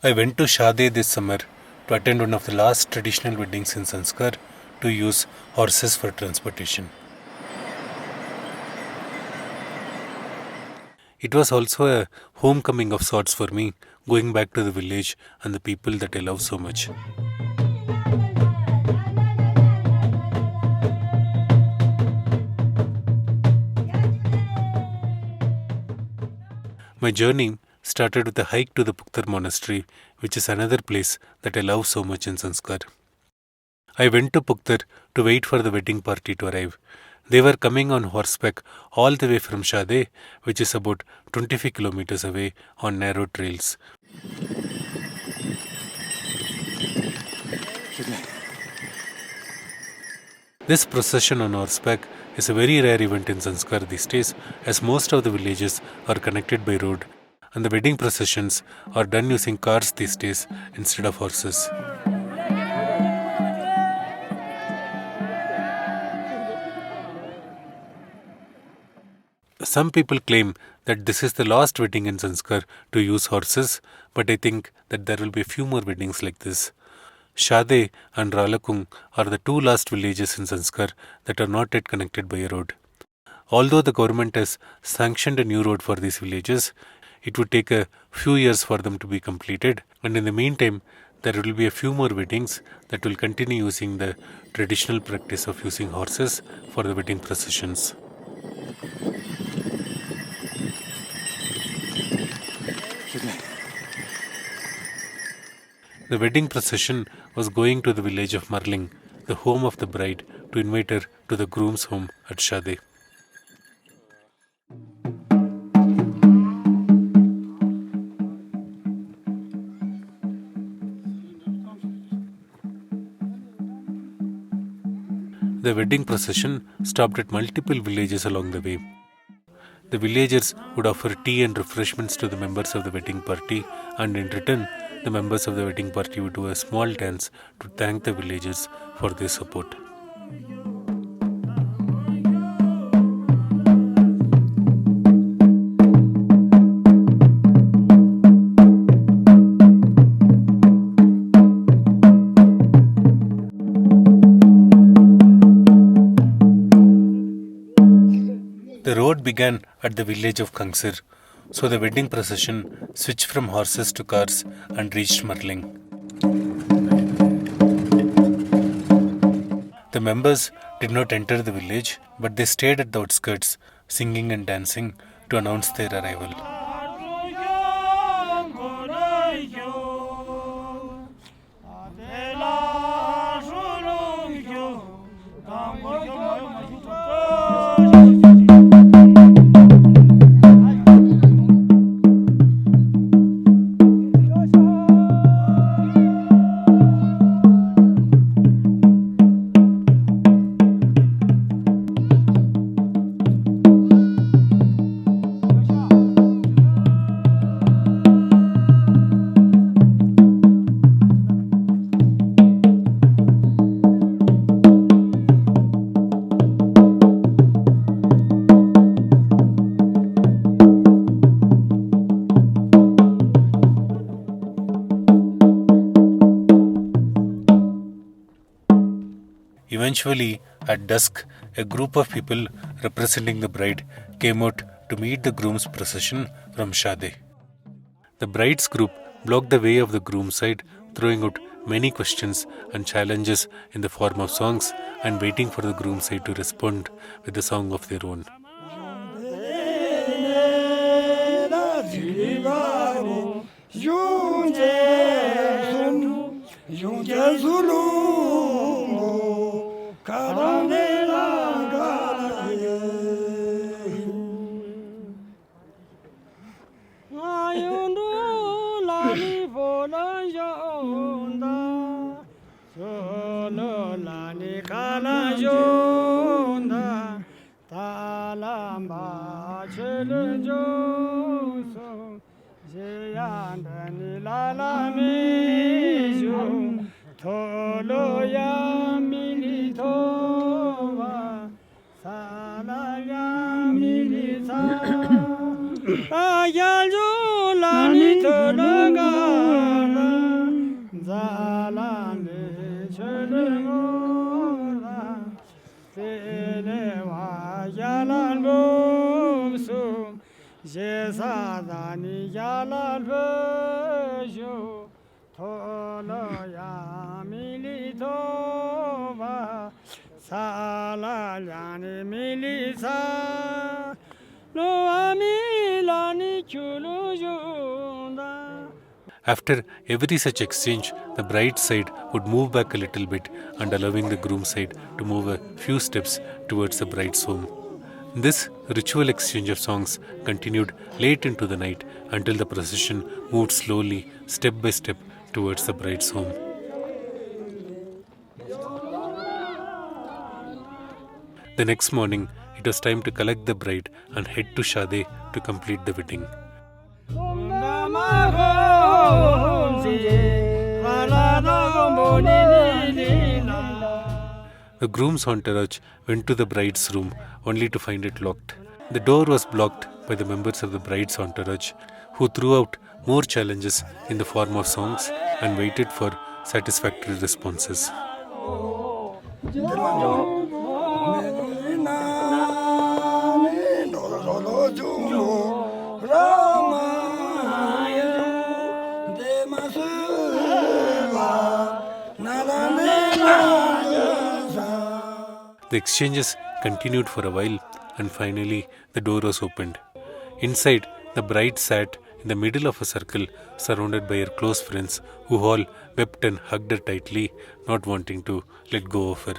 I went to Shadi this summer to attend one of the last traditional weddings in Zanskar to use horses for transportation. It was also a homecoming of sorts for me, going back to the village and the people that I love so much. My journey started with a hike to the Pukhtar monastery, which is another place that I love so much in Zanskar. I went to Pukhtar to wait for the wedding party to arrive. They were coming on horseback all the way from Shadi, which is about 25 kilometers away on narrow trails. This procession on horseback is a very rare event in Zanskar these days, as most of the villages are connected by road, and the wedding processions are done using cars these days instead of horses. Some people claim that this is the last wedding in Zanskar to use horses, but I think that there will be a few more weddings like this. Shade and Ralakung are the two last villages in Zanskar that are not yet connected by a road. Although the government has sanctioned a new road for these villages, it would take a few years for them to be completed, and in the meantime, there will be a few more weddings that will continue using the traditional practice of using horses for the wedding processions. The wedding procession was going to the village of Marling, the home of the bride, to invite her to the groom's home at Shadi. The wedding procession stopped at multiple villages along the way. The villagers would offer tea and refreshments to the members of the wedding party, and in return, the members of the wedding party would do a small dance to thank the villagers for their support. The road began at the village of Kangsir, so the wedding procession switched from horses to cars and reached Marling. The members did not enter the village, but they stayed at the outskirts, singing and dancing to announce their arrival. Eventually, at dusk, a group of people representing the bride came out to meet the groom's procession from Shadi. The bride's group blocked the way of the groom's side, throwing out many questions and challenges in the form of songs and waiting for the groom's side to respond with a song of their own. After every such exchange, the bride's side would move back a little bit and allowing the groom's side to move a few steps towards the bride's home. This ritual exchange of songs continued late into the night until the procession moved slowly, step by step, towards the bride's home. The next morning, it was time to collect the bride and head to Shadi to complete the wedding. The groom's entourage went to the bride's room only to find it locked. The door was blocked by the members of the bride's entourage, who threw out more challenges in the form of songs and waited for satisfactory responses. The exchanges continued for a while and finally the door was opened. Inside, the bride sat in the middle of a circle surrounded by her close friends who all wept and hugged her tightly, not wanting to let go of her.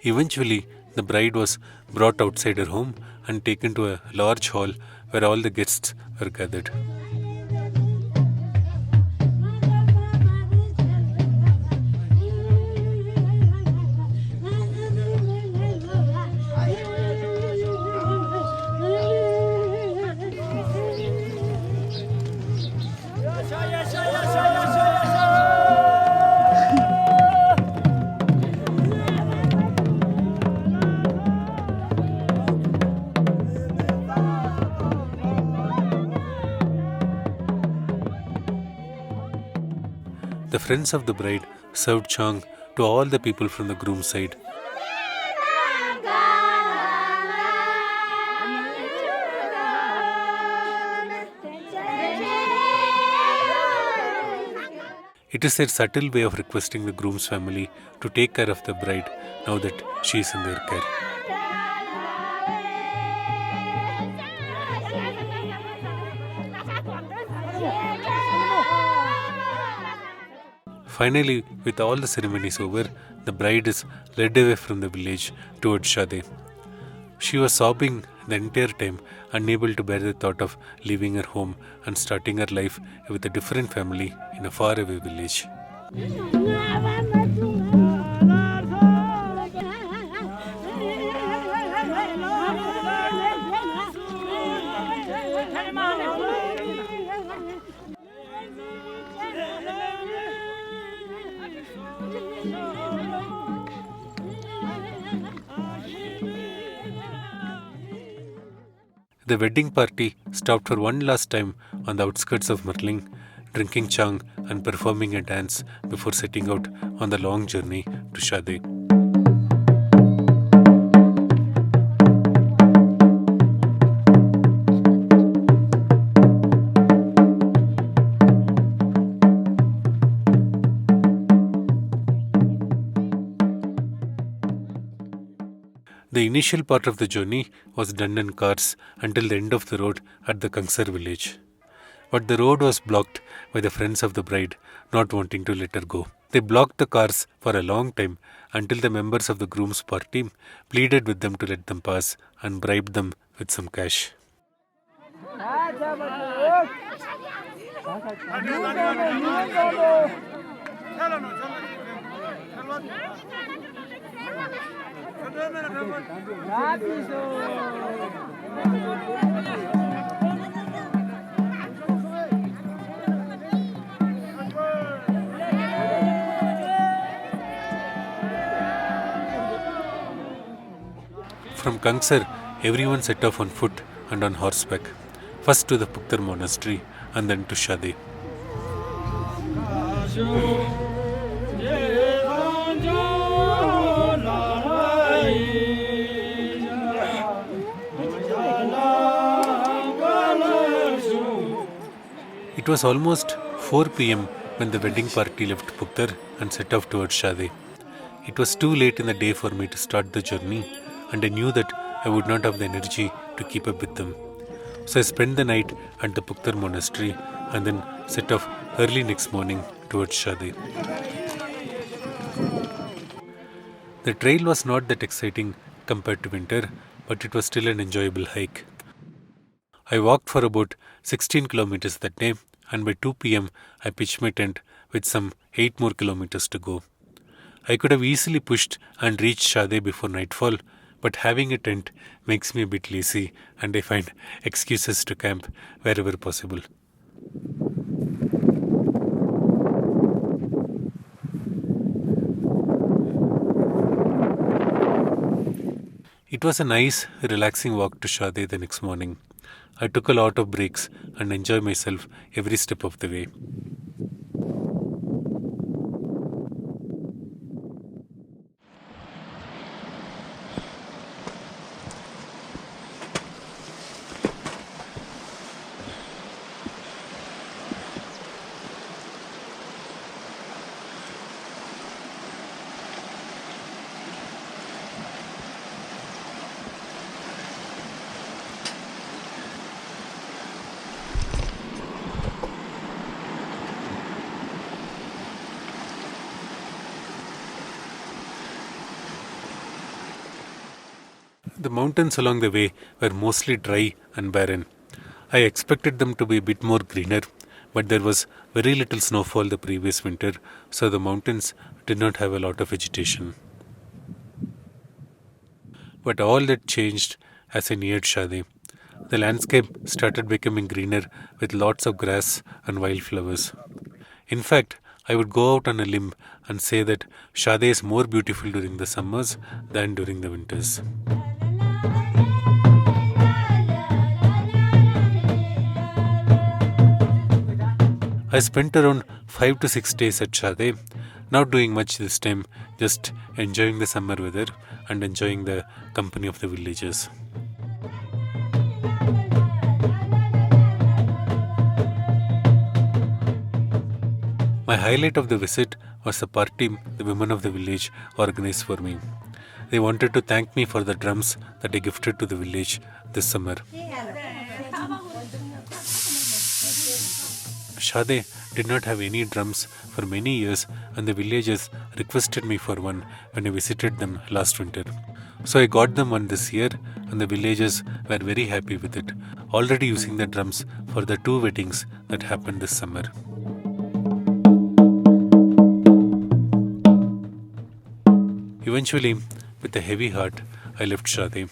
Eventually, the bride was brought outside her home and taken to a large hall where all the guests were gathered. The friends of the bride served chang to all the people from the groom's side. It is their subtle way of requesting the groom's family to take care of the bride now that she is in their care. Finally, with all the ceremonies over, the bride is led away from the village towards Shadi. She was sobbing the entire time, unable to bear the thought of leaving her home and starting her life with a different family in a faraway village. The wedding party stopped for one last time on the outskirts of Marling, drinking chang and performing a dance before setting out on the long journey to Shadi. The initial part of the journey was done in cars until the end of the road at the Kangsar village. But the road was blocked by the friends of the bride not wanting to let her go. They blocked the cars for a long time until the members of the groom's party pleaded with them to let them pass and bribed them with some cash. From Kangsar, everyone set off on foot and on horseback, first to the Puktar monastery and then to Shadi. It was almost 4 p.m. when the wedding party left Puktar and set off towards Shadi. It was too late in the day for me to start the journey, and I knew that I would not have the energy to keep up with them. So I spent the night at the Puktar monastery and then set off early next morning towards Shadi. The trail was not that exciting compared to winter, but it was still an enjoyable hike. I walked for about 16 kilometers that day, and by 2 p.m. I pitched my tent with some 8 more kilometers to go. I could have easily pushed and reached Shadi before nightfall, but having a tent makes me a bit lazy and I find excuses to camp wherever possible. It was a nice, relaxing walk to Shadi the next morning. I took a lot of breaks and enjoyed myself every step of the way. The mountains along the way were mostly dry and barren. I expected them to be a bit more greener, but there was very little snowfall the previous winter, so the mountains did not have a lot of vegetation. But all that changed as I neared Shadi. The landscape started becoming greener with lots of grass and wildflowers. In fact, I would go out on a limb and say that Shadi is more beautiful during the summers than during the winters. I spent around 5 to 6 days at Shadi, not doing much this time, just enjoying the summer weather and enjoying the company of the villagers. My highlight of the visit was the party the women of the village organized for me. They wanted to thank me for the drums that I gifted to the village this summer. Shadi did not have any drums for many years, and the villagers requested me for one when I visited them last winter. So I got them one this year, and the villagers were very happy with it, already using the drums for the 2 weddings that happened this summer. Eventually, with a heavy heart, I left Shadi,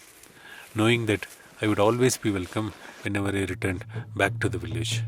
knowing that I would always be welcome whenever I returned back to the village.